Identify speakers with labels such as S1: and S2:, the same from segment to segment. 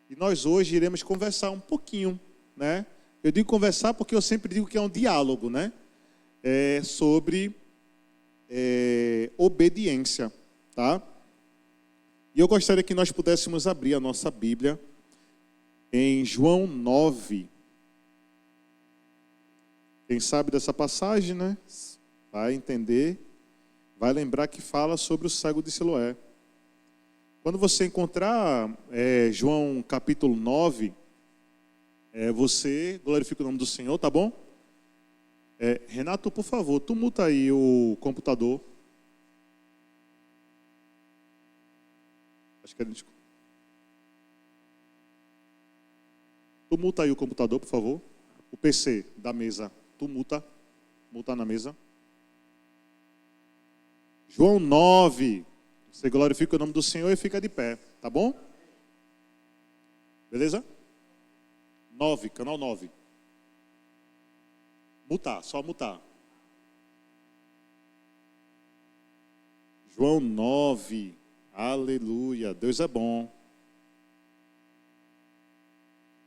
S1: E nós hoje iremos conversar um pouquinho, né? Eu digo conversar porque eu sempre digo que é um diálogo, né? Sobre obediência, tá? E eu gostaria que nós pudéssemos abrir a nossa Bíblia em João 9. Quem sabe dessa passagem, né? Vai entender, vai lembrar que fala sobre o cego de Siloé. Quando você encontrar João capítulo 9, você glorifica o nome do Senhor, tá bom? Renato, por favor, tu muta aí o computador. Acho que a gente... Tu muta aí o computador, por favor. O PC da mesa, tu muta na mesa. João 9. Você glorifica o nome do Senhor e fica de pé, tá bom? Beleza? 9, canal 9. Mutar, só mutar. João 9. Aleluia. Deus é bom.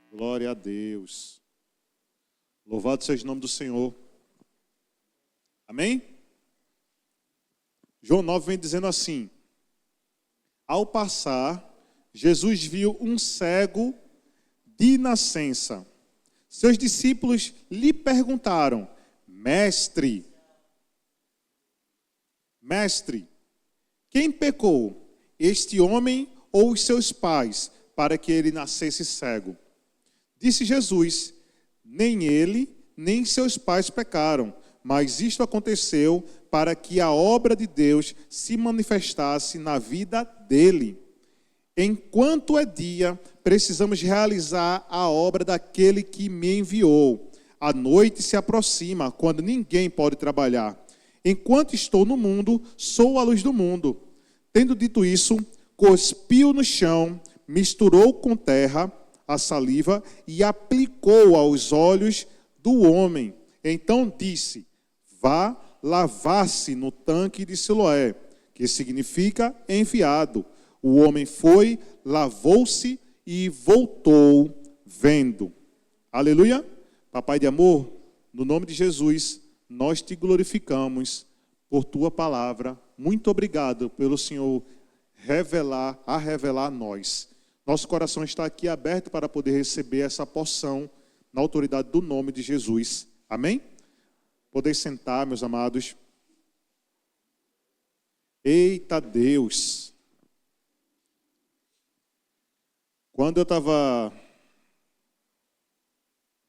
S1: Glória a Deus. Louvado seja o nome do Senhor. Amém? João 9 vem dizendo assim: ao passar, Jesus viu um cego de nascença. Seus discípulos lhe perguntaram: Mestre, quem pecou, este homem ou os seus pais, para que ele nascesse cego? Disse Jesus: nem ele, nem seus pais pecaram, mas isto aconteceu para que a obra de Deus se manifestasse na vida dele. Enquanto é dia, precisamos realizar a obra daquele que me enviou. A noite se aproxima, quando ninguém pode trabalhar. Enquanto estou no mundo, sou a luz do mundo. Tendo dito isso, cuspiu no chão, misturou com terra a saliva e aplicou aos olhos do homem. Então disse: vá lavar-se no tanque de Siloé, que significa enviado. O homem foi, lavou-se e voltou vendo. Aleluia. Papai de amor, no nome de Jesus, nós te glorificamos por tua palavra. Muito obrigado pelo Senhor revelar a nós. Nosso coração está aqui aberto para poder receber essa porção na autoridade do nome de Jesus. Amém? Podeis sentar, meus amados. Eita Deus! Quando eu estava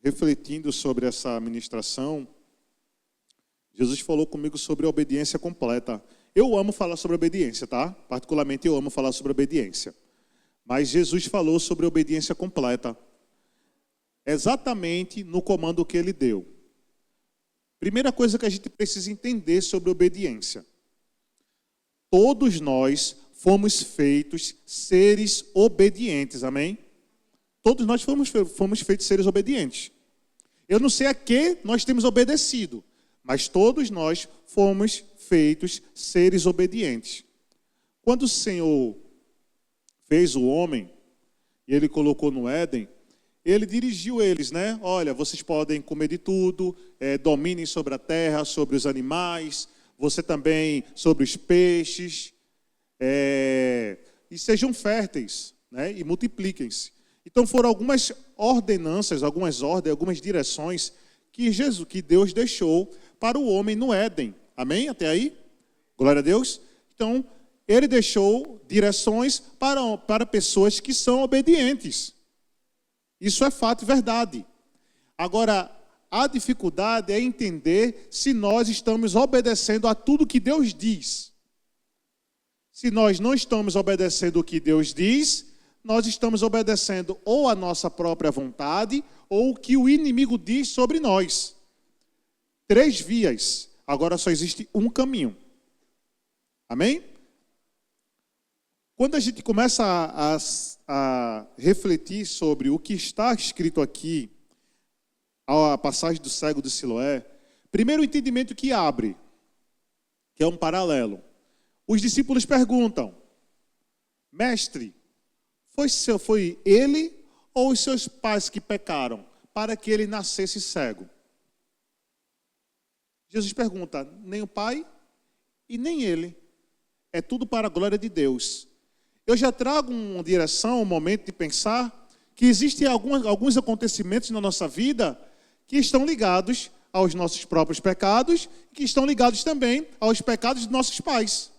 S1: refletindo sobre essa ministração, Jesus falou comigo sobre a obediência completa. Eu amo falar sobre obediência, tá? Particularmente eu amo falar sobre obediência. Mas Jesus falou sobre obediência completa. Exatamente no comando que ele deu. Primeira coisa que a gente precisa entender sobre obediência. Todos nós fomos feitos seres obedientes, amém? Todos nós fomos feitos seres obedientes. Eu não sei a que nós temos obedecido, mas todos nós fomos feitos seres obedientes. Quando o Senhor fez o homem, e ele colocou no Éden, ele dirigiu eles, né? Olha, vocês podem comer de tudo, dominem sobre a terra, sobre os animais, você também sobre os peixes, e sejam férteis, né? E multipliquem-se. Então foram algumas ordenanças, algumas ordens, algumas direções que Deus deixou para o homem no Éden. Amém? Até aí? Glória a Deus. Então, ele deixou direções para pessoas que são obedientes. Isso é fato e verdade. Agora, a dificuldade é entender se nós estamos obedecendo a tudo que Deus diz. Se nós não estamos obedecendo o que Deus diz, nós estamos obedecendo ou a nossa própria vontade ou o que o inimigo diz sobre nós. 3 vias. Agora só existe um caminho. Amém? Quando a gente começa a refletir sobre o que está escrito aqui, a passagem do cego de Siloé, primeiro o entendimento que abre, que é um paralelo. Os discípulos perguntam: Mestre, foi ele ou os seus pais que pecaram para que ele nascesse cego? Jesus pergunta, nem o pai e nem ele. É tudo para a glória de Deus. Eu já trago uma direção, um momento de pensar que existem alguns acontecimentos na nossa vida que estão ligados aos nossos próprios pecados, que estão ligados também aos pecados de nossos pais.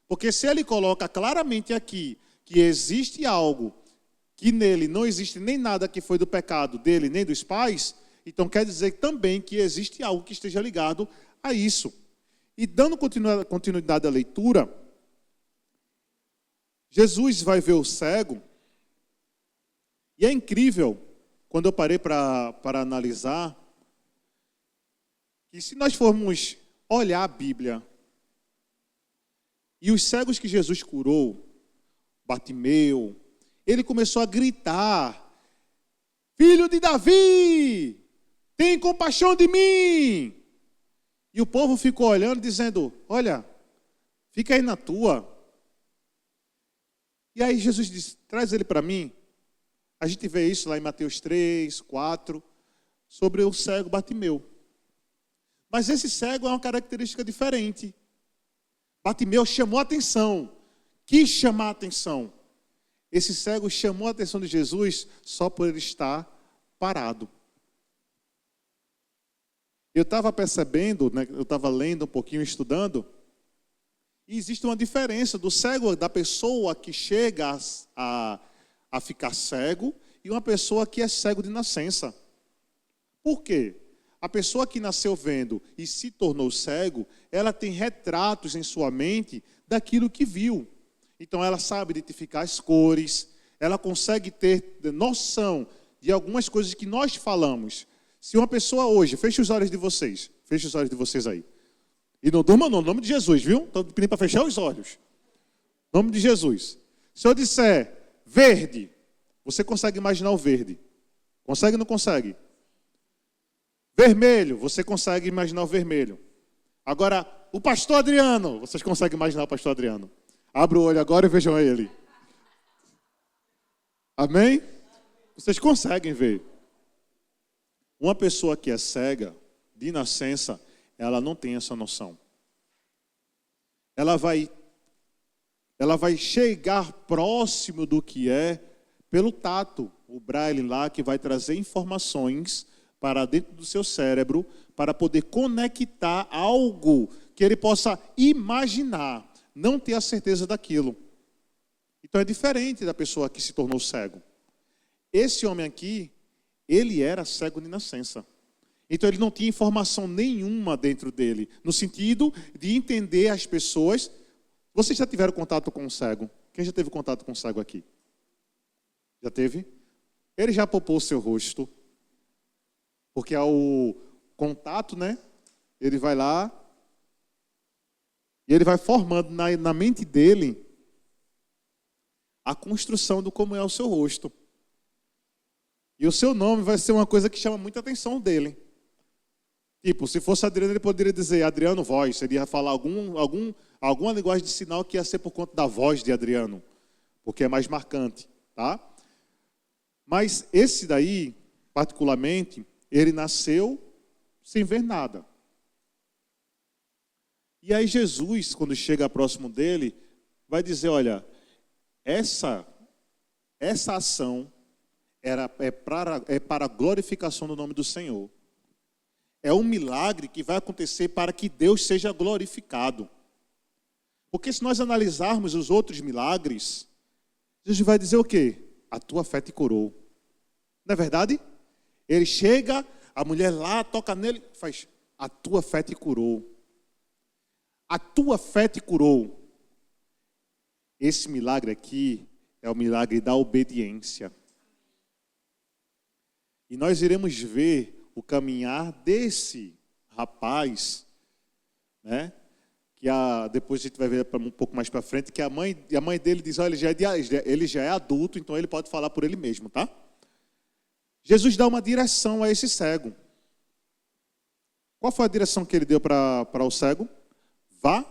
S1: Porque se ele coloca claramente aqui que existe algo que nele não existe nem nada que foi do pecado dele nem dos pais, então quer dizer também que existe algo que esteja ligado a isso. E dando continuidade à leitura, Jesus vai ver o cego, e é incrível, quando eu parei para analisar, que se nós formos olhar a Bíblia, e os cegos que Jesus curou, Bartimeu, ele começou a gritar, filho de Davi, tem compaixão de mim. E o povo ficou olhando, dizendo, olha, fica aí na tua. E aí Jesus disse, traz ele para mim. A gente vê isso lá em Mateus 3, 4, sobre o cego Bartimeu. Mas esse cego é uma característica diferente. Bartimeu chamou a atenção, quis chamar a atenção. Esse cego chamou a atenção de Jesus só por ele estar parado. Eu estava percebendo, né, eu estava lendo um pouquinho, estudando, e existe uma diferença do cego, da pessoa que chega a ficar cego, e uma pessoa que é cego de nascença. Por quê? A pessoa que nasceu vendo e se tornou cego, ela tem retratos em sua mente daquilo que viu. Então ela sabe identificar as cores, ela consegue ter noção de algumas coisas que nós falamos. Se uma pessoa hoje, feche os olhos de vocês aí. E não durma não, no nome de Jesus, viu? Estou pedindo para fechar os olhos. No nome de Jesus. Se eu disser verde, você consegue imaginar o verde? Consegue ou não consegue? Vermelho, você consegue imaginar o vermelho. Agora, o pastor Adriano, vocês conseguem imaginar o pastor Adriano? Abra o olho agora e vejam ele. Amém? Vocês conseguem ver. Uma pessoa que é cega, de nascença, ela não tem essa noção. Ela vai chegar próximo do que é pelo tato. O braille lá que vai trazer informações para dentro do seu cérebro, para poder conectar algo que ele possa imaginar, não ter a certeza daquilo. Então é diferente da pessoa que se tornou cego. Esse homem aqui, ele era cego de nascença. Então ele não tinha informação nenhuma dentro dele, no sentido de entender as pessoas. Vocês já tiveram contato com um cego? Quem já teve contato com um cego aqui? Já teve? Ele já apalpou o seu rosto. Porque ao contato, né? Ele vai lá e ele vai formando na mente dele a construção do como é o seu rosto. E o seu nome vai ser uma coisa que chama muita atenção dele. Tipo, se fosse Adriano, ele poderia dizer Adriano Voz. Ele ia falar alguma linguagem de sinal que ia ser por conta da voz de Adriano, porque é mais marcante, tá? Mas esse daí, particularmente, ele nasceu sem ver nada. E aí Jesus, quando chega próximo dele, vai dizer, olha, essa ação é para a glorificação do nome do Senhor. É um milagre que vai acontecer para que Deus seja glorificado. Porque se nós analisarmos os outros milagres, Jesus vai dizer o quê? A tua fé te curou. Não é verdade? Ele chega, a mulher lá, toca nele, faz, a tua fé te curou. A tua fé te curou. Esse milagre aqui é o milagre da obediência. E nós iremos ver o caminhar desse rapaz, né? Que depois a gente vai ver um pouco mais para frente, que a mãe dele diz, olha, ele já é adulto, então ele pode falar por ele mesmo, tá? Jesus dá uma direção a esse cego. Qual foi a direção que ele deu para o cego? Vá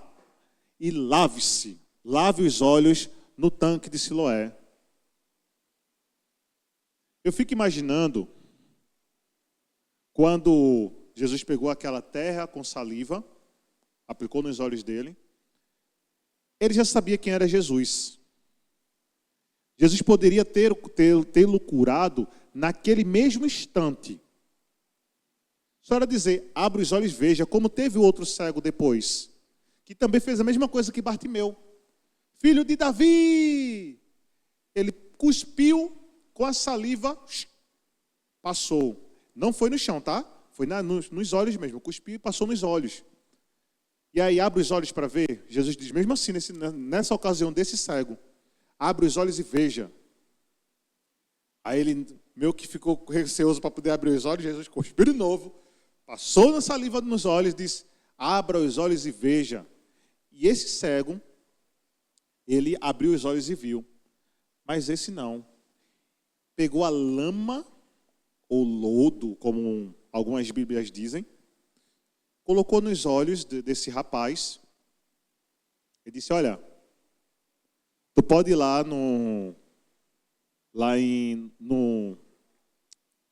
S1: e lave-se. Lave os olhos no tanque de Siloé. Eu fico imaginando quando Jesus pegou aquela terra com saliva, aplicou nos olhos dele, ele já sabia quem era Jesus. Jesus poderia tê-lo curado naquele mesmo instante. Só era dizer, abre os olhos e veja, como teve o outro cego depois, que também fez a mesma coisa que Bartimeu. Filho de Davi! Ele cuspiu com a saliva, passou. Não foi no chão, tá? Foi nos olhos mesmo, cuspiu e passou nos olhos. E aí abre os olhos para ver. Jesus diz, mesmo assim, nessa ocasião desse cego, abre os olhos e veja. Aí ele meio que ficou receoso para poder abrir os olhos. Jesus cuspiu de novo, passou na saliva nos olhos, disse, abra os olhos e veja. E esse cego, ele abriu os olhos e viu. Mas esse não. Pegou a lama, ou lodo, como algumas bíblias dizem, colocou nos olhos desse rapaz e disse, olha, tu pode ir lá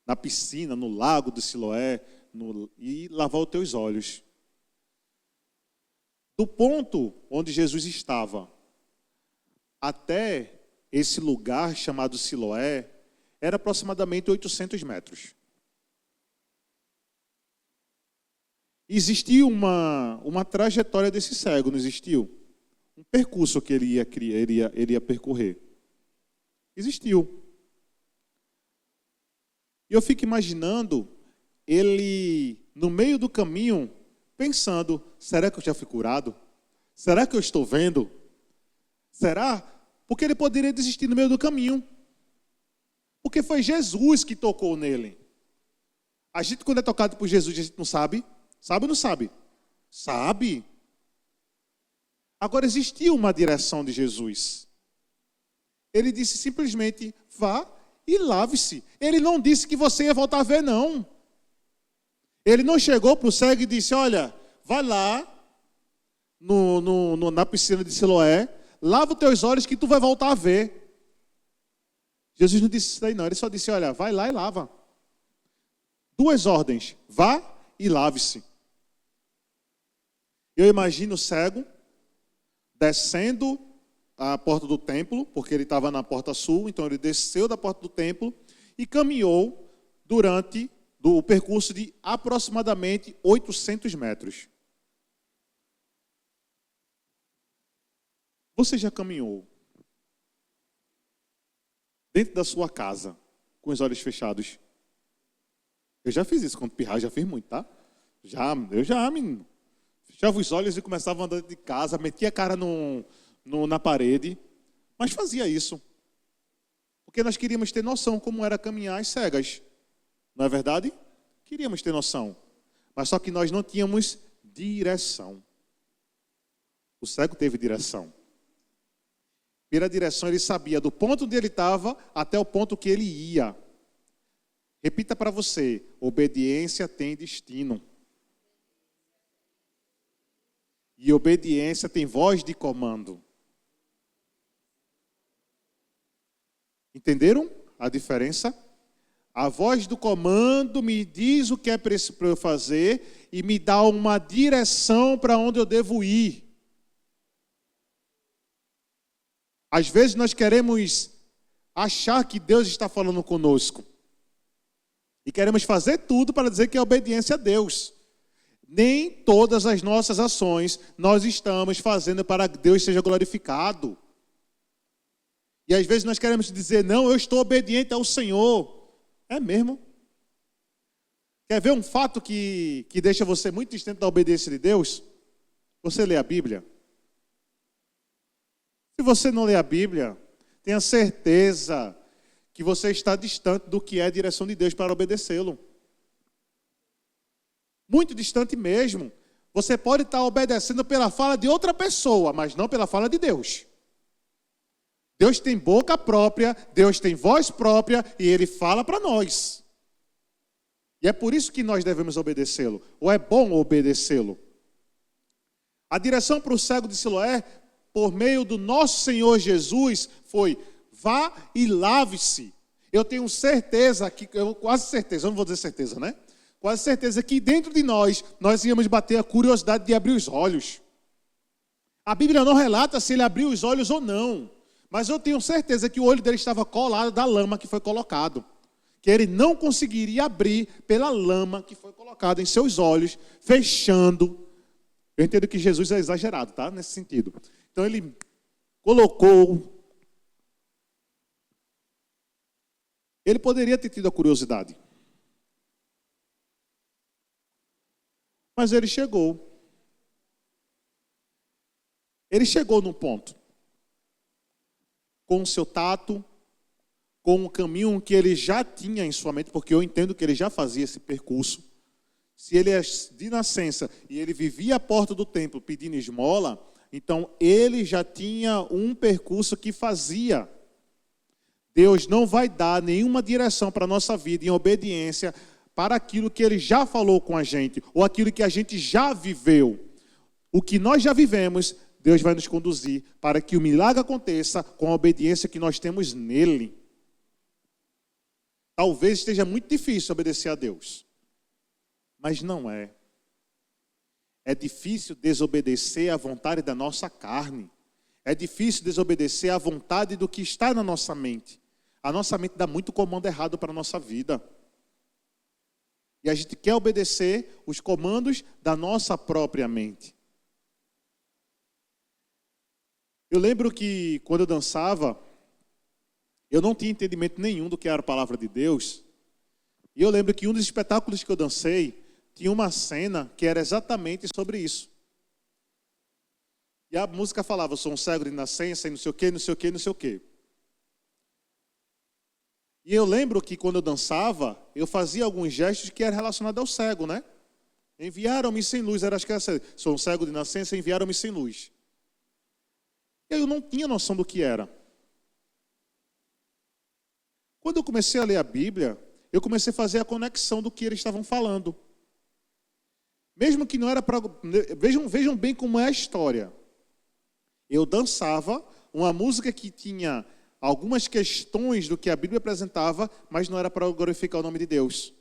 S1: na piscina, no lago de Siloé, e lavar os teus olhos. Do ponto onde Jesus estava até esse lugar chamado Siloé, era aproximadamente 800 metros. Existiu uma trajetória desse cego, não existiu? Um percurso que ele ia percorrer. Existiu. E eu fico imaginando ele, no meio do caminho, pensando, será que eu já fui curado? Será que eu estou vendo? Será? Porque ele poderia desistir no meio do caminho. Porque foi Jesus que tocou nele. A gente, quando é tocado por Jesus, a gente não sabe? Sabe ou não sabe? Sabe. Agora, existiu uma direção de Jesus. Ele disse simplesmente, vá e lave-se. Ele não disse que você ia voltar a ver, não. Ele não chegou para o cego e disse, olha, vai lá na piscina de Siloé, lava os teus olhos que tu vai voltar a ver. Jesus não disse isso daí não, ele só disse, olha, vai lá e lava. 2 ordens, vá e lave-se. Eu imagino o cego descendo a porta do templo, porque ele estava na porta sul, então ele desceu da porta do templo e caminhou durante o percurso de aproximadamente 800 metros. Você já caminhou dentro da sua casa com os olhos fechados? Eu já fiz isso, quando pirrar, já fiz muito, tá? Eu já, menino. Fechava os olhos e começava a andar de casa, metia a cara na parede, mas fazia isso. Porque nós queríamos ter noção como era caminhar às cegas. Não é verdade? Queríamos ter noção. Mas só que nós não tínhamos direção. O cego teve direção. Pela direção ele sabia do ponto onde ele estava até o ponto que ele ia. Repita para você, obediência tem destino. E obediência tem voz de comando. Entenderam a diferença? A voz do comando me diz o que é para eu fazer e me dá uma direção para onde eu devo ir. Às vezes nós queremos achar que Deus está falando conosco. E queremos fazer tudo para dizer que é obediência a Deus. Nem todas as nossas ações nós estamos fazendo para que Deus seja glorificado. E às vezes nós queremos dizer, não, eu estou obediente ao Senhor. É mesmo? Quer ver um fato que deixa você muito distante da obediência de Deus? Você lê a Bíblia. Se você não lê a Bíblia, tenha certeza que você está distante do que é a direção de Deus para obedecê-lo. Muito distante mesmo. Você pode estar obedecendo pela fala de outra pessoa, mas não pela fala de Deus. Deus tem boca própria, Deus tem voz própria e Ele fala para nós. E é por isso que nós devemos obedecê-lo, ou é bom obedecê-lo. A direção para o cego de Siloé, por meio do nosso Senhor Jesus, foi: vá e lave-se. Eu tenho certeza, quase certeza, eu não vou dizer certeza, né? Quase certeza que dentro de nós íamos bater a curiosidade de abrir os olhos. A Bíblia não relata se ele abriu os olhos ou não, mas eu tenho certeza que o olho dele estava colado da lama que foi colocado, que ele não conseguiria abrir pela lama que foi colocada em seus olhos, fechando. Eu entendo que Jesus é exagerado, tá? Nesse sentido. Então ele colocou. Ele poderia ter tido a curiosidade. Mas ele chegou. Ele chegou num ponto. Com o seu tato, com o caminho que ele já tinha em sua mente, porque eu entendo que ele já fazia esse percurso. Se ele é de nascença e ele vivia à porta do templo pedindo esmola, então ele já tinha um percurso que fazia. Deus não vai dar nenhuma direção para a nossa vida em obediência para aquilo que ele já falou com a gente, ou aquilo que a gente já viveu. O que nós já vivemos, Deus vai nos conduzir para que o milagre aconteça com a obediência que nós temos nele. Talvez esteja muito difícil obedecer a Deus, mas não é. É difícil desobedecer à vontade da nossa carne. É difícil desobedecer à vontade do que está na nossa mente. A nossa mente dá muito comando errado para a nossa vida. E a gente quer obedecer os comandos da nossa própria mente. Eu lembro que quando eu dançava, eu não tinha entendimento nenhum do que era a palavra de Deus. E eu lembro que um dos espetáculos que eu dancei tinha uma cena que era exatamente sobre isso. E a música falava, eu sou um cego de nascença, e não sei o quê, não sei o quê, não sei o quê. E eu lembro que quando eu dançava, eu fazia alguns gestos que eram relacionados ao cego, né? Enviaram-me sem luz, acho que era assim, sou um cego de nascença, enviaram-me sem luz. E aí eu não tinha noção do que era. Quando eu comecei a ler a Bíblia, eu comecei a fazer a conexão do que eles estavam falando. Mesmo que não era para... Vejam bem como é a história. Eu dançava uma música que tinha algumas questões do que a Bíblia apresentava, mas não era para glorificar o nome de Deus.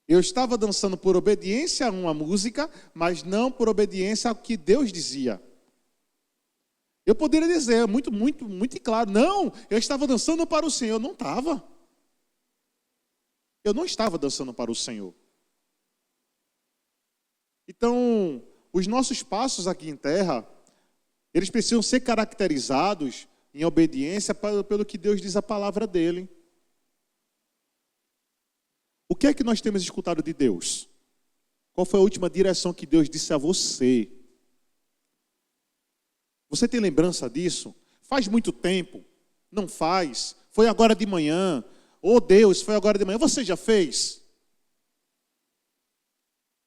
S1: Eu estava dançando por obediência a uma música, mas não por obediência ao que Deus dizia. Eu poderia dizer, muito claro, não, eu estava dançando para o Senhor. Eu não estava. Eu não estava dançando para o Senhor. Então, os nossos passos aqui em terra, eles precisam ser caracterizados em obediência pelo que Deus diz a palavra dele. O que é que nós temos escutado de Deus? Qual foi a última direção que Deus disse a você? Você tem lembrança disso? Faz muito tempo? Não faz? Foi agora de manhã? Oh Deus, foi agora de manhã. Você já fez?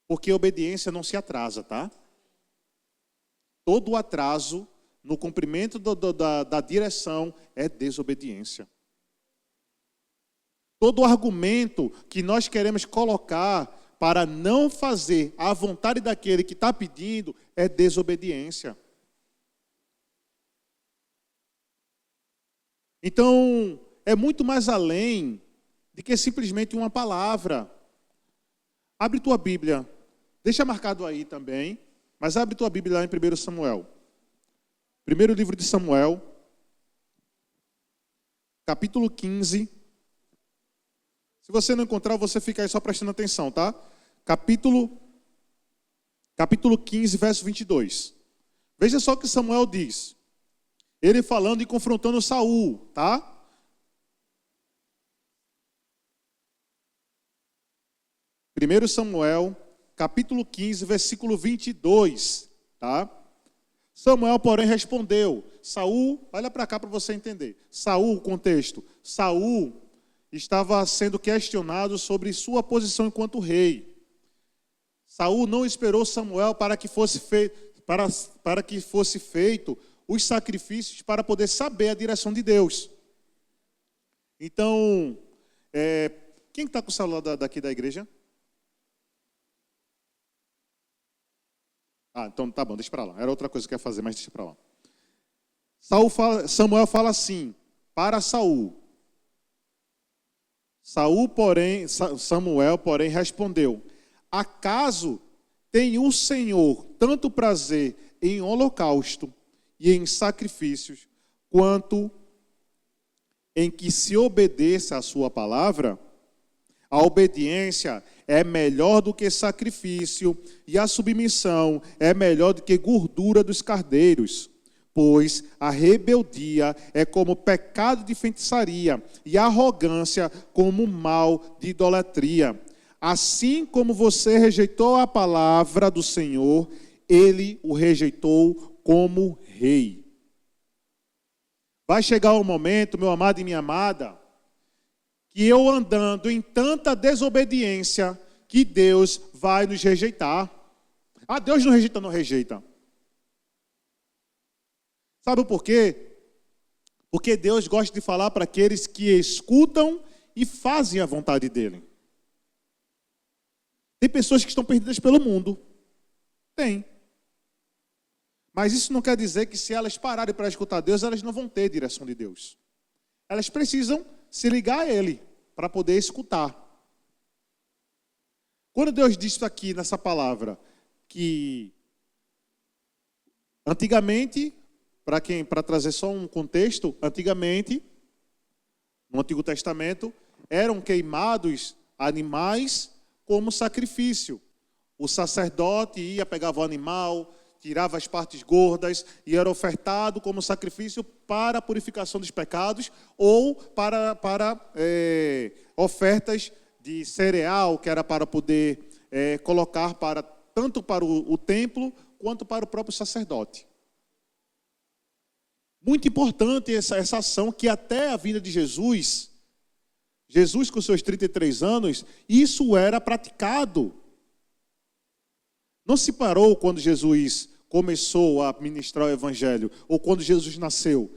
S1: Porque a obediência não se atrasa, tá? Todo atraso no cumprimento da direção é desobediência. Todo argumento que nós queremos colocar para não fazer a vontade daquele que está pedindo é desobediência. Então, é muito mais além de que simplesmente uma palavra. Abre tua Bíblia, deixa marcado aí também, mas abre tua Bíblia lá em 1 Samuel. Primeiro livro de Samuel, capítulo 15. Se você não encontrar, você fica aí só prestando atenção, tá? Capítulo 15, verso 22. Veja só o que Samuel diz. Ele falando e confrontando Saul, tá? Primeiro Samuel, capítulo 15, versículo 22, tá? Samuel, porém, respondeu. Saul, olha para cá para você entender. Saul, contexto. Saul estava sendo questionado sobre sua posição enquanto rei. Saul não esperou Samuel para que fosse feito os sacrifícios para poder saber a direção de Deus. Então, quem está com o celular daqui da igreja? Então tá bom, deixa para lá. Era outra coisa que eu ia fazer, mas deixa para lá. Samuel fala assim, para Saul: Samuel, porém, respondeu: acaso tem o Senhor tanto prazer em holocausto e em sacrifícios, quanto em que se obedeça a sua palavra? A obediência é melhor do que sacrifício, e a submissão é melhor do que gordura dos cardeiros. Pois a rebeldia é como pecado de feitiçaria, e a arrogância como mal de idolatria. Assim como você rejeitou a palavra do Senhor, ele o rejeitou como rei. Vai chegar um momento, meu amado e minha amada, que eu andando em tanta desobediência, que Deus vai nos rejeitar. Ah, Deus não rejeita, não rejeita. Sabe por quê? Porque Deus gosta de falar para aqueles que escutam e fazem a vontade dEle. Tem pessoas que estão perdidas pelo mundo. Tem. Mas isso não quer dizer que se elas pararem para escutar Deus, elas não vão ter direção de Deus. Elas precisam se ligar a Ele para poder escutar. Quando Deus diz isso aqui nessa palavra, que antigamente, para trazer só um contexto, antigamente, no Antigo Testamento, eram queimados animais como sacrifício. O sacerdote ia, pegava o animal, tirava as partes gordas e era ofertado como sacrifício para a purificação dos pecados ou para ofertas de cereal, que era para poder colocar tanto para o templo quanto para o próprio sacerdote. Muito importante essa ação que até a vinda de Jesus com seus 33 anos, isso era praticado. Não se parou quando Jesus começou a ministrar o Evangelho, ou quando Jesus nasceu.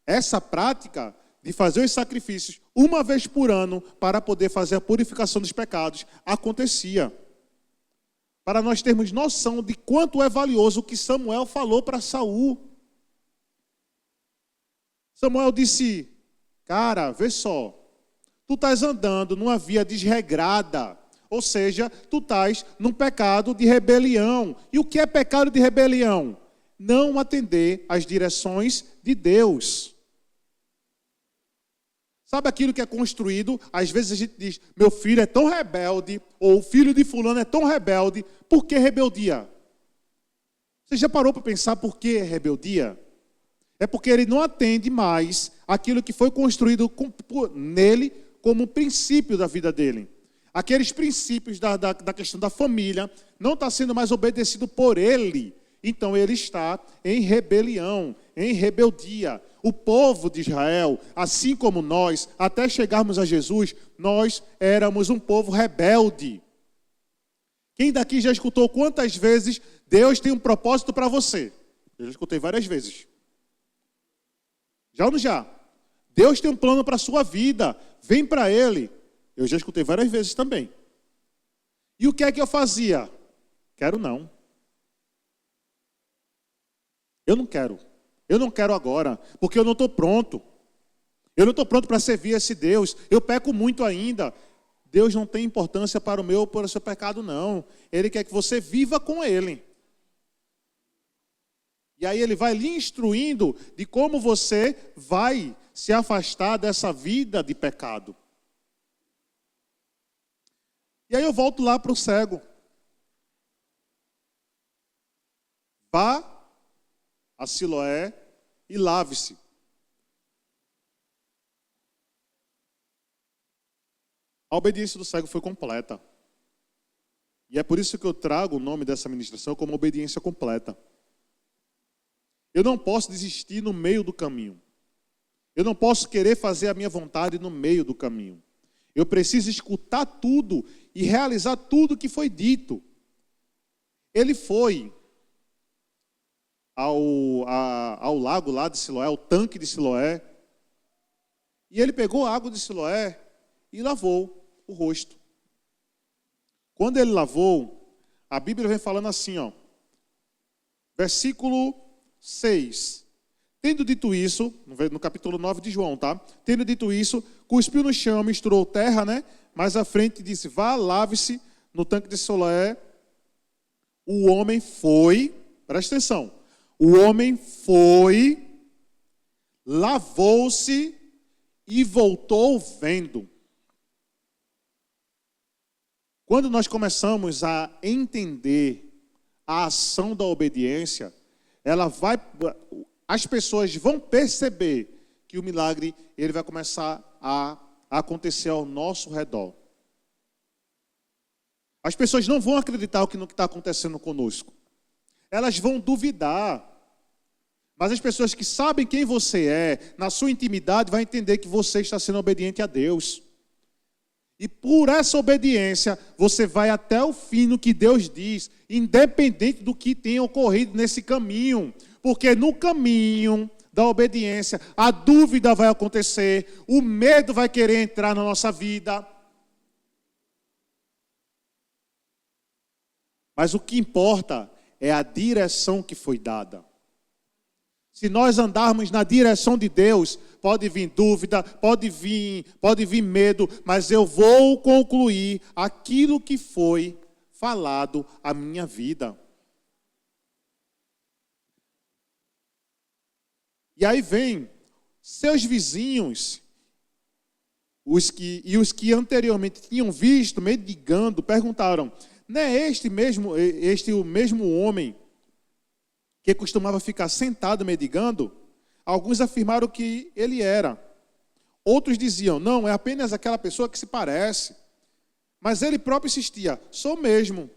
S1: Essa prática de fazer os sacrifícios uma vez por ano para poder fazer a purificação dos pecados acontecia. Para nós termos noção de quanto é valioso o que Samuel falou para Saul. Samuel disse: cara, vê só, tu estás andando numa via desregrada. Ou seja, tu estás num pecado de rebelião. E o que é pecado de rebelião? Não atender às direções de Deus. Sabe aquilo que é construído? Às vezes a gente diz: meu filho é tão rebelde, ou o filho de fulano é tão rebelde. Por que rebeldia? Você já parou para pensar por que rebeldia? É porque ele não atende mais aquilo que foi construído nele como princípio da vida dele. Aqueles princípios da questão da família não está sendo mais obedecido por ele. Então ele está em rebelião, em rebeldia. O povo de Israel, assim como nós, até chegarmos a Jesus, nós éramos um povo rebelde. Quem daqui já escutou quantas vezes Deus tem um propósito para você? Eu já escutei várias vezes. Já ou não já? Deus tem um plano para a sua vida. Vem para Ele. Eu já escutei várias vezes também. E o que é que eu fazia? Quero não. Eu não quero. Eu não quero agora, porque eu não estou pronto. Eu não estou pronto para servir esse Deus. Eu peco muito ainda. Deus não tem importância para o seu pecado, não. Ele quer que você viva com Ele. E aí Ele vai lhe instruindo de como você vai se afastar dessa vida de pecado. E aí eu volto lá para o cego. Vá a Siloé e lave-se. A obediência do cego foi completa. E é por isso que eu trago o nome dessa ministração como obediência completa. Eu não posso desistir no meio do caminho. Eu não posso querer fazer a minha vontade no meio do caminho. Eu preciso escutar tudo e realizar tudo que foi dito. Ele foi ao lago lá de Siloé, ao tanque de Siloé, e ele pegou a água de Siloé e lavou o rosto. Quando ele lavou, a Bíblia vem falando assim, ó, versículo 6. Tendo dito isso, no capítulo 9 de João, tá? Tendo dito isso, cuspiu no chão, misturou terra, né? Mais à frente disse, vá, lave-se no tanque de Siloé. O homem foi, presta atenção, o homem foi, lavou-se e voltou vendo. Quando nós começamos a entender a ação da obediência, as pessoas vão perceber que o milagre ele vai começar a acontecer ao nosso redor. As pessoas não vão acreditar no que está acontecendo conosco. Elas vão duvidar. Mas as pessoas que sabem quem você é, na sua intimidade, vão entender que você está sendo obediente a Deus. E por essa obediência, você vai até o fim no que Deus diz, independente do que tenha ocorrido nesse caminho. Porque no caminho da obediência, a dúvida vai acontecer, o medo vai querer entrar na nossa vida. Mas o que importa é a direção que foi dada. Se nós andarmos na direção de Deus, pode vir dúvida, pode vir medo, mas eu vou concluir aquilo que foi falado à minha vida. E aí vem seus vizinhos, os que anteriormente tinham visto, mendigando, perguntaram, não é este o mesmo homem que costumava ficar sentado mendigando? Alguns afirmaram que ele era. Outros diziam, não, é apenas aquela pessoa que se parece. Mas ele próprio insistia, sou mesmo.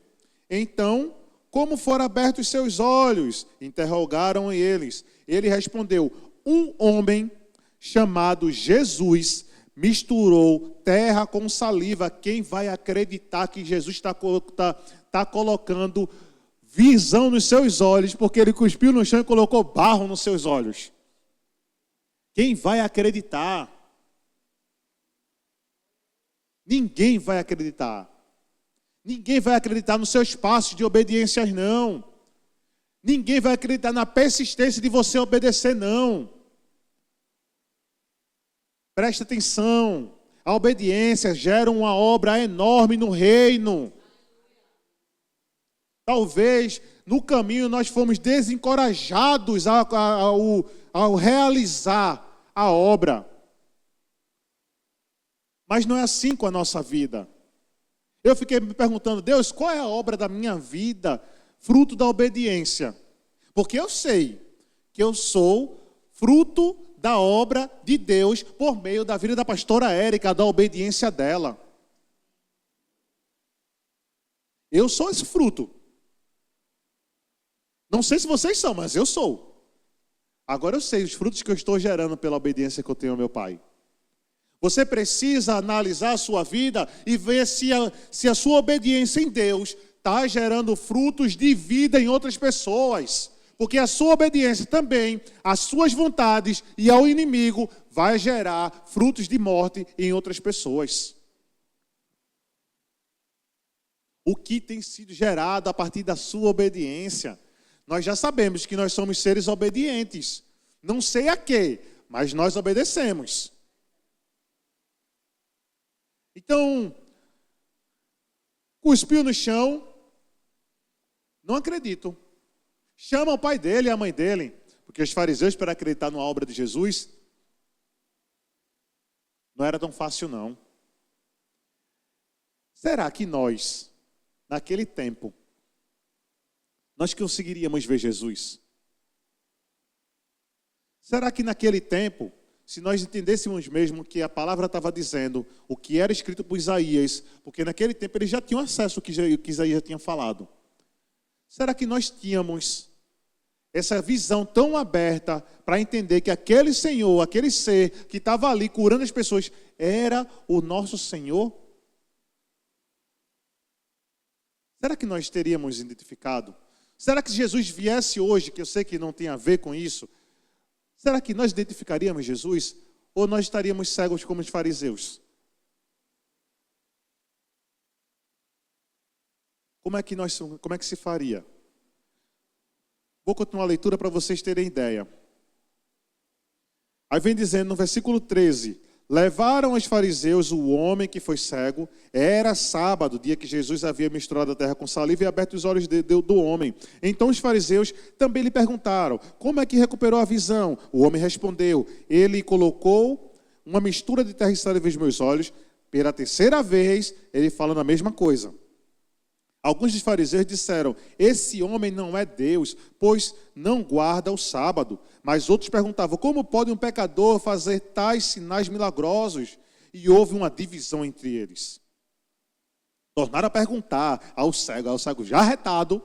S1: Então, como foram abertos seus olhos? Interrogaram eles. Ele respondeu, um homem chamado Jesus misturou terra com saliva. Quem vai acreditar que Jesus está colocando visão nos seus olhos, porque ele cuspiu no chão e colocou barro nos seus olhos? Quem vai acreditar? Ninguém vai acreditar. Ninguém vai acreditar nos seus passos de obediência, não. Ninguém vai acreditar na persistência de você obedecer, não. Presta atenção. A obediência gera uma obra enorme no reino. Talvez no caminho nós fomos desencorajados ao realizar a obra. Mas não é assim com a nossa vida. Eu fiquei me perguntando, Deus, qual é a obra da minha vida, fruto da obediência? Porque eu sei que eu sou fruto da obra de Deus por meio da vida da pastora Érica, da obediência dela. Eu sou esse fruto. Não sei se vocês são, mas eu sou. Agora eu sei os frutos que eu estou gerando pela obediência que eu tenho ao meu Pai. Você precisa analisar a sua vida e ver se a sua obediência em Deus está gerando frutos de vida em outras pessoas. Porque a sua obediência também, às suas vontades e ao inimigo, vai gerar frutos de morte em outras pessoas. O que tem sido gerado a partir da sua obediência? Nós já sabemos que nós somos seres obedientes. Não sei a quê, mas nós obedecemos. Então, cuspiu no chão, não acredito. Chama o pai dele e a mãe dele, porque os fariseus, para acreditar na obra de Jesus, não era tão fácil não. Será que nós, naquele tempo, nós conseguiríamos ver Jesus? Será que naquele tempo, se nós entendêssemos mesmo que a palavra estava dizendo o que era escrito por Isaías, porque naquele tempo eles já tinham acesso ao que Isaías já tinha falado, será que nós tínhamos essa visão tão aberta para entender que aquele Senhor, aquele ser que estava ali curando as pessoas, era o nosso Senhor? Será que nós teríamos identificado? Será que se Jesus viesse hoje, que eu sei que não tem a ver com isso, será que nós identificaríamos Jesus? Ou nós estaríamos cegos como os fariseus? Como é que se faria? Vou continuar a leitura para vocês terem ideia. Aí vem dizendo no versículo 13: levaram os fariseus o homem que foi cego. Era sábado, dia que Jesus havia misturado a terra com saliva e aberto os olhos do homem. Então os fariseus também lhe perguntaram: como é que recuperou a visão? O homem respondeu: ele colocou uma mistura de terra e saliva nos meus olhos. Pela terceira vez, ele falando a mesma coisa. Alguns dos fariseus disseram: esse homem não é Deus, pois não guarda o sábado. Mas outros perguntavam: como pode um pecador fazer tais sinais milagrosos? E houve uma divisão entre eles. Tornaram a perguntar ao cego já arretado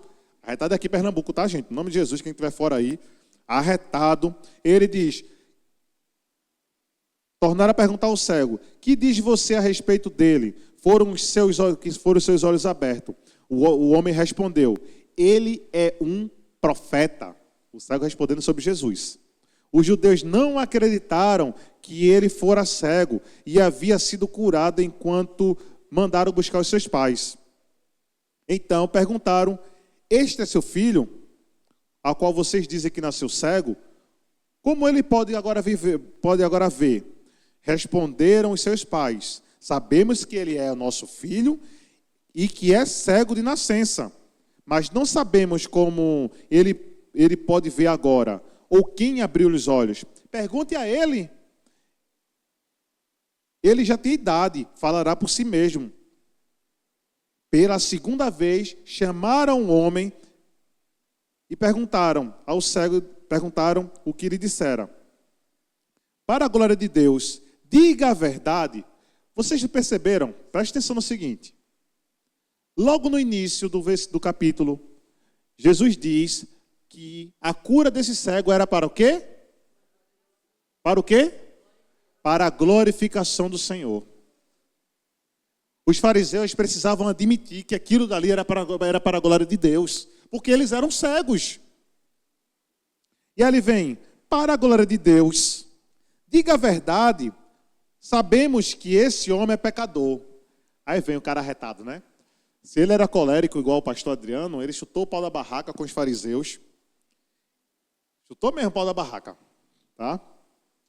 S1: aqui em Pernambuco, tá, gente? Em nome de Jesus, quem estiver fora aí, arretado, ele diz: tornaram a perguntar ao cego: que diz você a respeito dele? Foram os seus olhos abertos. O homem respondeu: ele é um profeta. O cego respondendo sobre Jesus. Os judeus não acreditaram que ele fora cego e havia sido curado enquanto mandaram buscar os seus pais. Então perguntaram: este é seu filho, ao qual vocês dizem que nasceu cego? Como ele pode agora ver? Responderam os seus pais: sabemos que ele é o nosso filho e que é cego de nascença, mas não sabemos como ele pode ver agora, ou quem abriu os olhos. Pergunte a ele. Ele já tem idade, falará por si mesmo. Pela segunda vez, chamaram o homem e perguntaram ao cego, o que ele dissera. Para a glória de Deus, diga a verdade. Vocês perceberam? Preste atenção no seguinte. Logo no início do capítulo, Jesus diz que a cura desse cego era para o quê? Para o quê? Para a glorificação do Senhor. Os fariseus precisavam admitir que aquilo dali era para a glória de Deus, porque eles eram cegos. E ali vem: para a glória de Deus, diga a verdade, sabemos que esse homem é pecador. Aí vem o cara arretado, né? Se ele era colérico igual o pastor Adriano, ele chutou o pau da barraca com os fariseus. Chutou mesmo o pau da barraca, tá?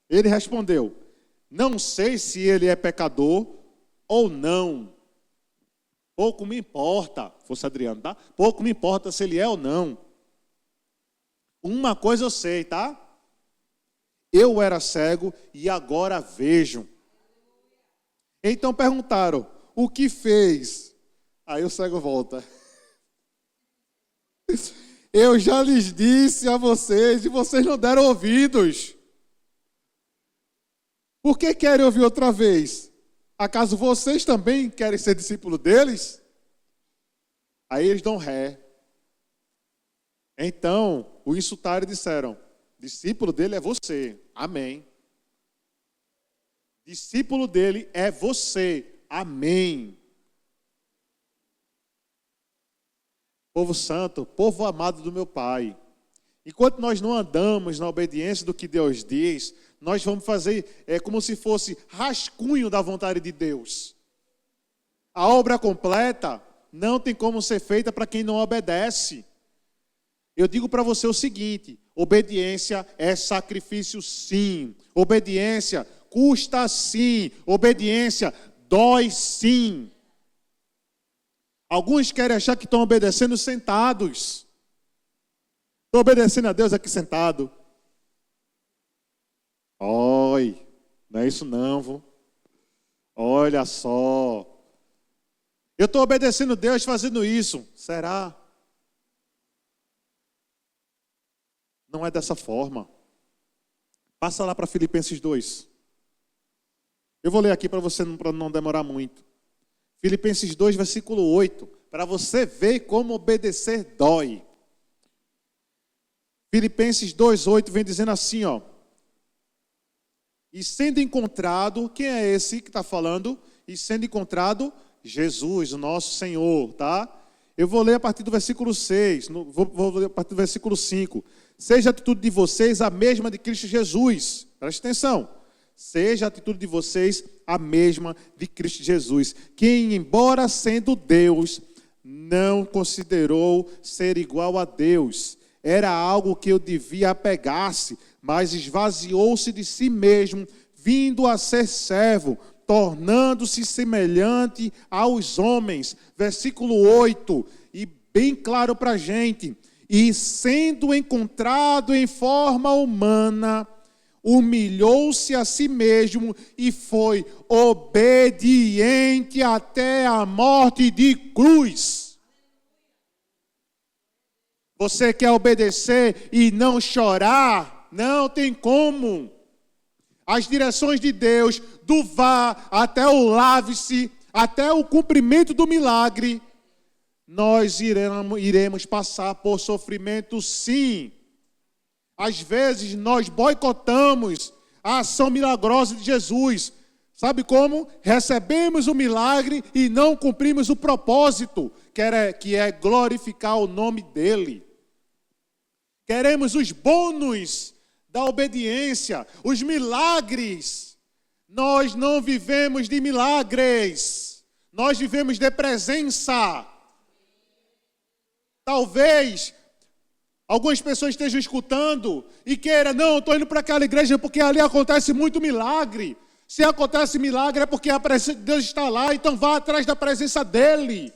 S1: Ele respondeu: não sei se ele é pecador ou não. Pouco me importa, fosse Adriano, tá? Pouco me importa se ele é ou não. Uma coisa eu sei, tá? Eu era cego e agora vejo. Então perguntaram: o que fez? Aí o cego volta: eu já lhes disse a vocês e vocês não deram ouvidos. Por que querem ouvir outra vez? Acaso vocês também querem ser discípulos deles? Aí eles dão ré. Então, o insultaram e disseram: discípulo dele é você. Amém. Discípulo dele é você. Amém. Povo santo, povo amado do meu Pai. Enquanto nós não andamos na obediência do que Deus diz, nós vamos fazer como se fosse rascunho da vontade de Deus. A obra completa não tem como ser feita para quem não obedece. Eu digo para você o seguinte: obediência é sacrifício, sim. Obediência custa, sim. Obediência dói, sim. Alguns querem achar que estão obedecendo sentados. Estou obedecendo a Deus aqui sentado. Oi, não é isso não, vô. Olha só. Eu estou obedecendo a Deus fazendo isso. Será? Não é dessa forma. Passa lá para Filipenses 2. Eu vou ler aqui para você para não demorar muito. Filipenses 2, versículo 8. Para você ver como obedecer dói. Filipenses 2, 8 vem dizendo assim, ó. E sendo encontrado, quem é esse que está falando? E sendo encontrado, Jesus, o nosso Senhor, tá? Eu vou ler a partir do versículo 6, vou ler a partir do versículo 5. Seja a atitude de vocês a mesma de Cristo Jesus. Preste atenção. Seja a atitude de vocês a mesma de Cristo Jesus, quem, embora sendo Deus, não considerou ser igual a Deus Era algo que eu devia apegar-se, mas esvaziou-se de si mesmo, vindo a ser servo, tornando-se semelhante aos homens. Versículo 8, e bem claro para a gente. E sendo encontrado em forma humana, humilhou-se a si mesmo e foi obediente até a morte de cruz. Você quer obedecer e não chorar? Não tem como. As direções de Deus, do vá até o lave-se, até o cumprimento do milagre, nós iremos passar por sofrimento, sim. Às vezes nós boicotamos a ação milagrosa de Jesus. Sabe como? Recebemos o milagre e não cumprimos o propósito, que é glorificar o nome dele. Queremos os bônus da obediência, os milagres. Nós não vivemos de milagres, nós vivemos de presença. Talvez algumas pessoas estejam escutando e queiram, não, estou indo para aquela igreja porque ali acontece muito milagre. Se acontece milagre é porque a presença de Deus está lá, então vá atrás da presença dele.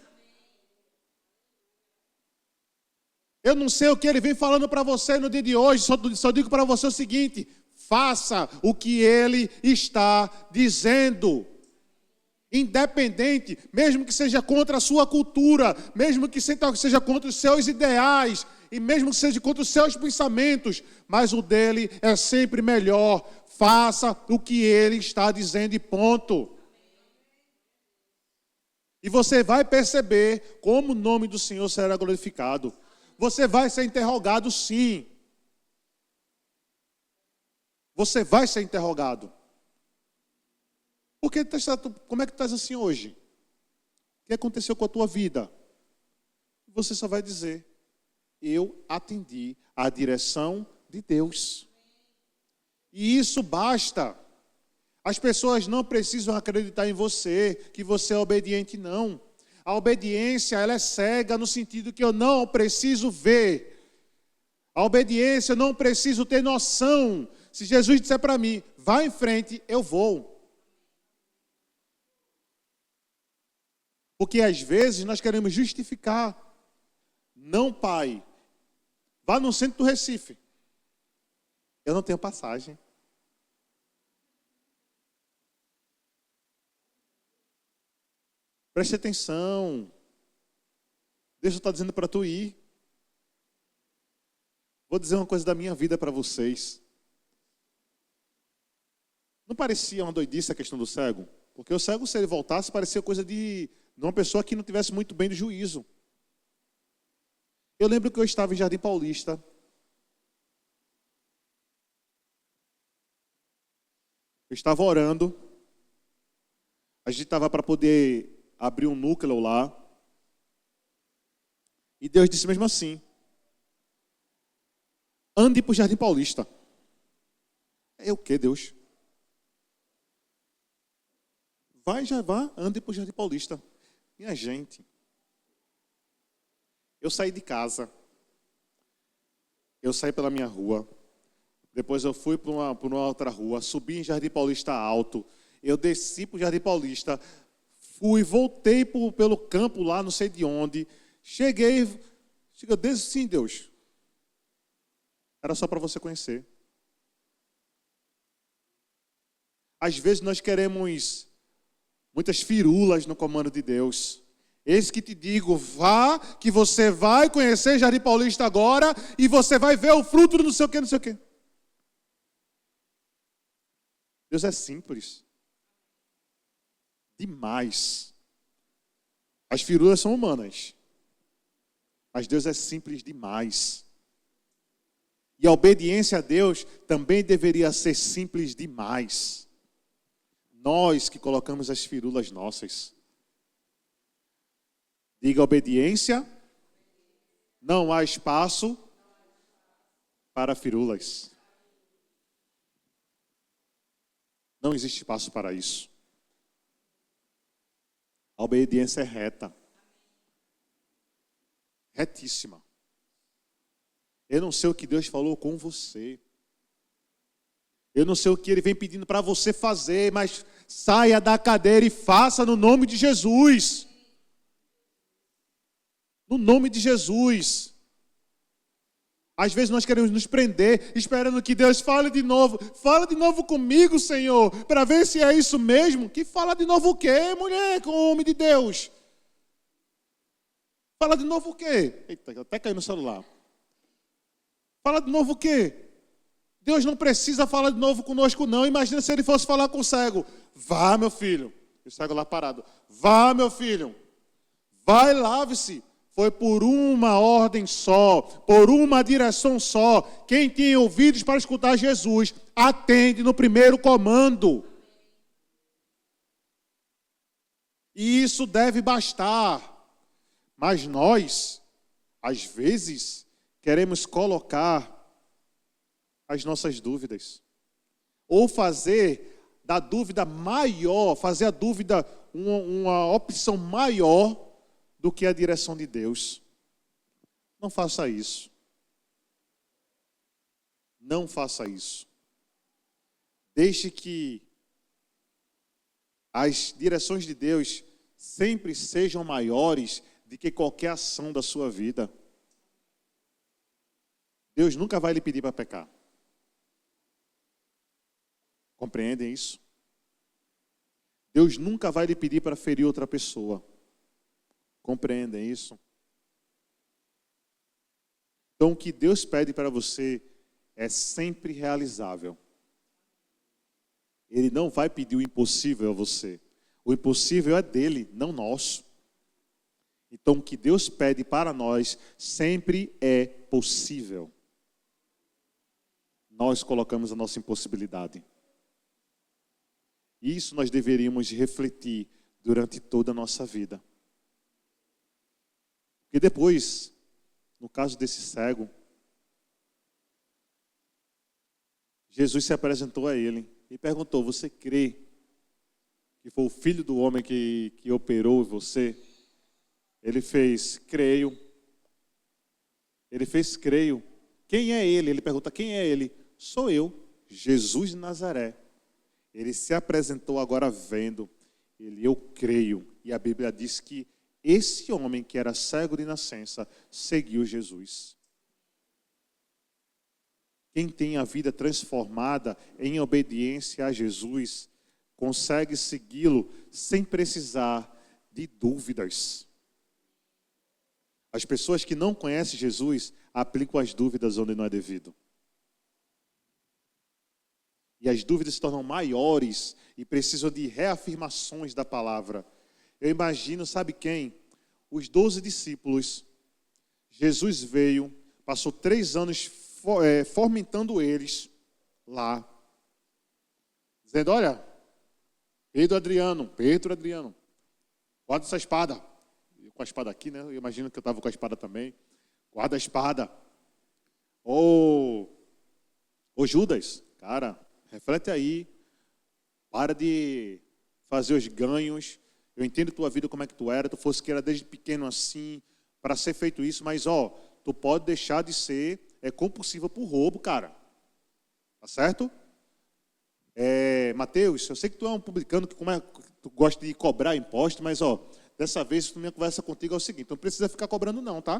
S1: Eu não sei o que ele vem falando para você no dia de hoje, só digo para você o seguinte: faça o que ele está dizendo. Independente, mesmo que seja contra a sua cultura, mesmo que seja contra os seus ideais, e mesmo que seja contra os seus pensamentos, mas o dele é sempre melhor. Faça o que ele está dizendo e ponto. E você vai perceber como o nome do Senhor será glorificado. Você vai ser interrogado, sim. Você vai ser interrogado. Como é que estás assim hoje? O que aconteceu com a tua vida? Você só vai dizer: eu atendi à direção de Deus. E isso basta. As pessoas não precisam acreditar em você, que você é obediente, não. A obediência, ela é cega no sentido que eu não preciso ver. A obediência, eu não preciso ter noção. Se Jesus disser para mim, vá em frente, eu vou. Porque às vezes nós queremos justificar. Não, pai, vá no centro do Recife. Eu não tenho passagem. Preste atenção. Deus está dizendo para tu ir. Vou dizer uma coisa da minha vida para vocês. Não parecia uma doidice a questão do cego? Porque o cego, se ele voltasse, parecia coisa de uma pessoa que não tivesse muito bem de juízo. Eu lembro que eu estava em Jardim Paulista. Eu estava orando. A gente estava para poder abrir um núcleo lá. E Deus disse mesmo assim: ande para o Jardim Paulista. É o que, Deus? Vai, já vá, ande para o Jardim Paulista. Minha gente, eu saí de casa, eu saí pela minha rua, depois eu fui para uma outra rua, subi em Jardim Paulista alto, eu desci para o Jardim Paulista, voltei pelo campo lá, não sei de onde, cheguei, eu disse sim, Deus, era só para você conhecer. Às vezes nós queremos muitas firulas no comando de Deus. Eis que te digo, vá, que você vai conhecer Jardim Paulista agora e você vai ver o fruto do não sei o que, não sei o que. Deus é simples. Demais. As firulas são humanas. Mas Deus é simples demais. E a obediência a Deus também deveria ser simples demais. Nós que colocamos as firulas nossas. Diga obediência. Não há espaço para firulas. Não existe espaço para isso. A obediência é reta. Retíssima. Eu não sei o que Deus falou com você. Eu não sei o que Ele vem pedindo para você fazer, mas saia da cadeira e faça no nome de Jesus. No nome de Jesus. Às vezes nós queremos nos prender, esperando que Deus fale de novo. Fala de novo comigo, Senhor, para ver se é isso mesmo. Que fala de novo o quê, mulher, com o homem de Deus? Fala de novo o quê? Eita, até caiu no celular. Fala de novo o quê? Deus não precisa falar de novo conosco, não. Imagina se Ele fosse falar com o cego. Vá, meu filho. E o cego lá parado. Vá, meu filho. Vai, lave-se. Foi por uma ordem só, por uma direção só. Quem tem ouvidos para escutar Jesus, atende no primeiro comando. E isso deve bastar. Mas nós, às vezes, queremos colocar as nossas dúvidas. Ou fazer da dúvida maior, fazer a dúvida uma opção maior do que a direção de Deus. Não faça isso. Não faça isso. Deixe que as direções de Deus sempre sejam maiores do que qualquer ação da sua vida. Deus nunca vai lhe pedir para pecar. Compreendem isso? Deus nunca vai lhe pedir para ferir outra pessoa. Compreendem isso? Então, o que Deus pede para você é sempre realizável. Ele não vai pedir o impossível a você. O impossível é dele, não nosso. Então, o que Deus pede para nós sempre é possível. Nós colocamos a nossa impossibilidade. Isso nós deveríamos refletir durante toda a nossa vida. E depois, no caso desse cego, Jesus se apresentou a ele e perguntou: você crê que foi o filho do homem que operou você? Ele fez: creio. Ele fez: creio. Quem é ele? Ele pergunta: quem é ele? Sou eu, Jesus de Nazaré. Ele se apresentou agora vendo. Ele: eu creio. E a Bíblia diz que esse homem que era cego de nascença seguiu Jesus. Quem tem a vida transformada em obediência a Jesus, consegue segui-lo sem precisar de dúvidas. As pessoas que não conhecem Jesus aplicam as dúvidas onde não é devido. E as dúvidas se tornam maiores e precisam de reafirmações da palavra. Eu imagino, sabe quem? Os 12 discípulos. Jesus veio, passou 3 anos fomentando eles lá. Dizendo: olha, Pedro Adriano, guarda essa espada. Eu com a espada aqui, né? Eu imagino que eu estava com a espada também. Guarda a espada. Ô Judas, cara, reflete aí. Para de fazer os ganhos. Eu entendo tua vida, como é que tu era. Tu fosse que era desde pequeno assim, para ser feito isso. Mas, tu pode deixar de ser compulsiva por roubo, cara. Tá certo? Mateus, eu sei que tu é um publicano, que tu gosta de cobrar imposto, mas, dessa vez, minha conversa contigo é o seguinte: não precisa ficar cobrando não, tá?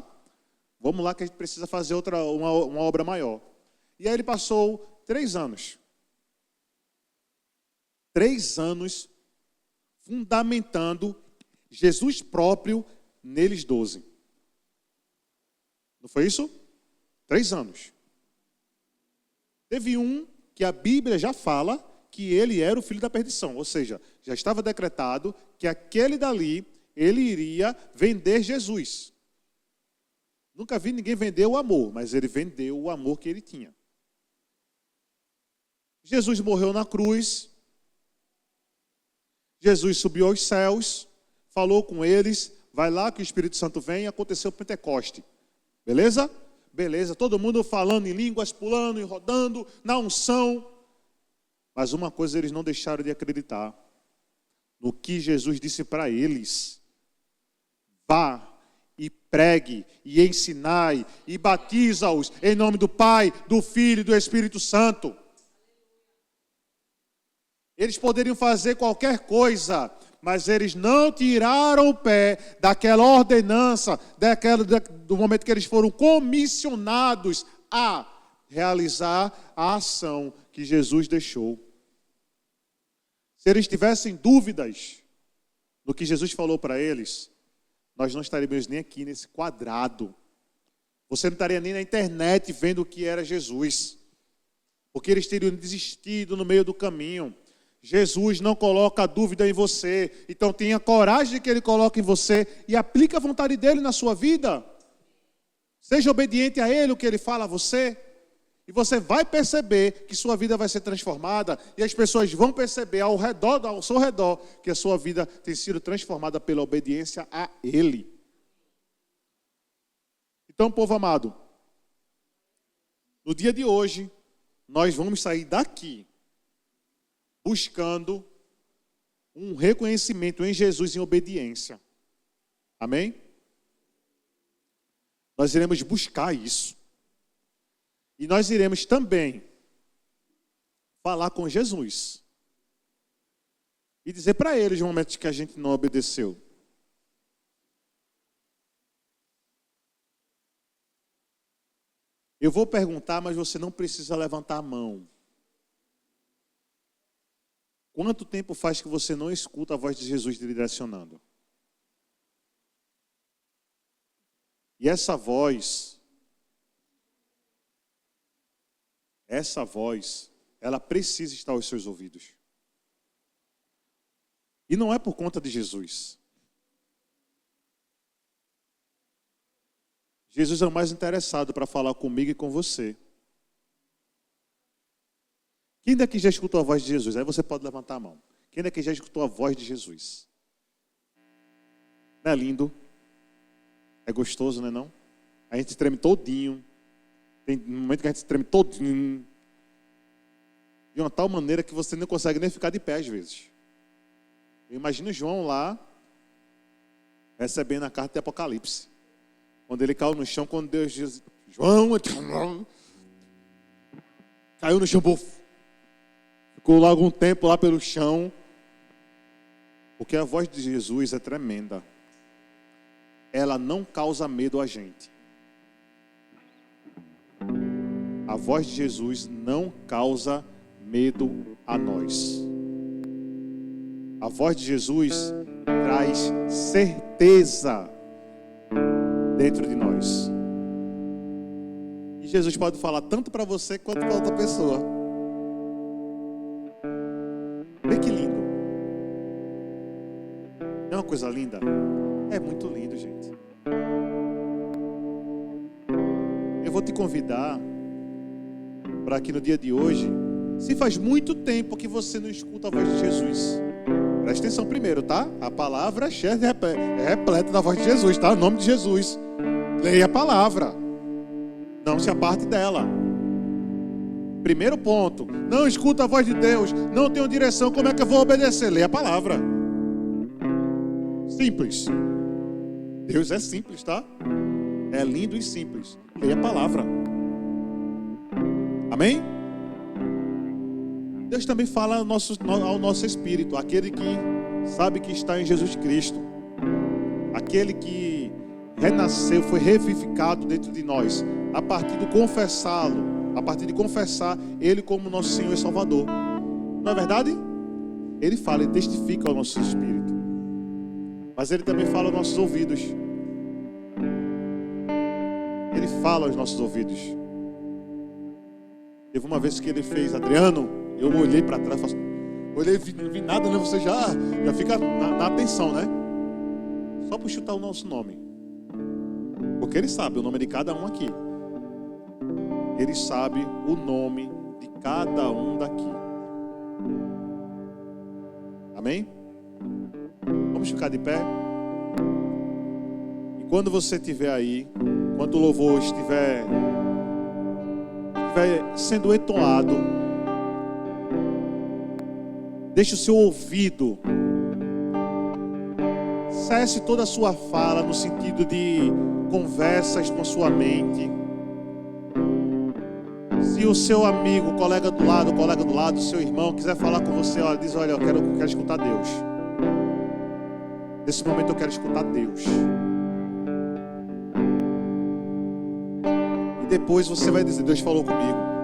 S1: Vamos lá que a gente precisa fazer uma obra maior. E aí ele passou 3 anos. 3 anos fundamentando Jesus próprio neles 12. Não foi isso? 3 anos. Teve um que a Bíblia já fala que ele era o filho da perdição. Ou seja, já estava decretado que aquele dali, ele iria vender Jesus. Nunca vi ninguém vender o amor, mas ele vendeu o amor que ele tinha. Jesus morreu na cruz. Jesus subiu aos céus, falou com eles: vai lá que o Espírito Santo vem, e aconteceu o Pentecoste. Beleza? Beleza, todo mundo falando em línguas, pulando e rodando, na unção. Mas uma coisa eles não deixaram de acreditar: no que Jesus disse para eles: vá e pregue e ensinai e batiza-os em nome do Pai, do Filho e do Espírito Santo. Eles poderiam fazer qualquer coisa, mas eles não tiraram o pé daquela ordenança, do momento que eles foram comissionados a realizar a ação que Jesus deixou. Se eles tivessem dúvidas do que Jesus falou para eles, nós não estaríamos nem aqui nesse quadrado. Você não estaria nem na internet vendo o que era Jesus, porque eles teriam desistido no meio do caminho. Jesus não coloca dúvida em você, então tenha coragem de que Ele coloque em você e aplique a vontade dEle na sua vida. Seja obediente a Ele, o que Ele fala a você, e você vai perceber que sua vida vai ser transformada e as pessoas vão perceber ao seu redor, que a sua vida tem sido transformada pela obediência a Ele. Então, povo amado, no dia de hoje, nós vamos sair daqui buscando um reconhecimento em Jesus em obediência. Amém? Nós iremos buscar isso. E nós iremos também falar com Jesus. E dizer para Ele os momentos que a gente não obedeceu. Eu vou perguntar, mas você não precisa levantar a mão. Quanto tempo faz que você não escuta a voz de Jesus te direcionando? E essa voz, ela precisa estar aos seus ouvidos. E não é por conta de Jesus. Jesus é o mais interessado para falar comigo e com você. Quem daqui já escutou a voz de Jesus? Aí você pode levantar a mão. Quem daqui já escutou a voz de Jesus? Não é lindo? É gostoso, não é não? A gente treme todinho. Tem um momento que a gente treme todinho. De uma tal maneira que você não consegue nem ficar de pé às vezes. Eu imagino João lá, recebendo a carta de Apocalipse. Quando ele caiu no chão, quando Deus diz, João, caiu no chão, ficou lá algum tempo lá pelo chão, porque a voz de Jesus é tremenda. Ela não causa medo a gente. A voz de Jesus não causa medo a nós. A voz de Jesus traz certeza dentro de nós. E Jesus pode falar tanto para você quanto para outra pessoa. Vê que lindo. É uma coisa linda? É muito lindo, gente. Eu vou te convidar para que no dia de hoje, se faz muito tempo que você não escuta a voz de Jesus, presta atenção primeiro, tá? A palavra é repleta da voz de Jesus, tá? O nome de Jesus. Leia a palavra. Não se aparte dela. Primeiro ponto. Não escuta a voz de Deus. Não tenho direção. Como é que eu vou obedecer? Leia a palavra. Simples. Deus é simples, tá? É lindo e simples. Leia a palavra. Amém? Deus também fala ao nosso espírito. Aquele que sabe que está em Jesus Cristo. Aquele que renasceu, foi revivificado dentro de nós, a partir de confessá-lo, a partir de confessar Ele como nosso Senhor e Salvador. Não é verdade? Ele fala, Ele testifica ao nosso espírito. Mas Ele também fala aos nossos ouvidos. Ele fala aos nossos ouvidos. Teve uma vez que Ele fez, Adriano, eu olhei para trás, olhei, não vi nada, né? Você já fica na atenção, né? Só por chutar o nosso nome. Porque Ele sabe o nome de cada um aqui. Ele sabe o nome de cada um daqui. Amém? Vamos ficar de pé? E quando você estiver aí, quando o louvor estiver sendo entoado, deixe o seu ouvido Cesse toda a sua fala no sentido de conversas com a sua mente. Se o seu amigo, o colega do lado, seu irmão quiser falar com você, olha, diz, olha, eu quero escutar Deus. Nesse momento eu quero escutar Deus. E depois você vai dizer, Deus falou comigo.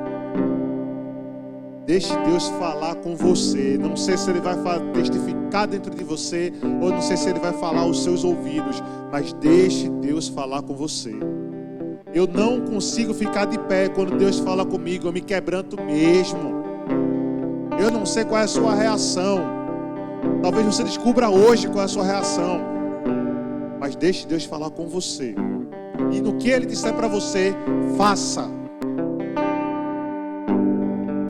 S1: Deixe Deus falar com você. Não sei se Ele vai testificar dentro de você, ou não sei se Ele vai falar aos seus ouvidos, mas deixe Deus falar com você. Eu não consigo ficar de pé quando Deus fala comigo, eu me quebranto mesmo. Eu não sei qual é a sua reação. Talvez você descubra hoje qual é a sua reação. Mas deixe Deus falar com você. E no que Ele disser para você, faça.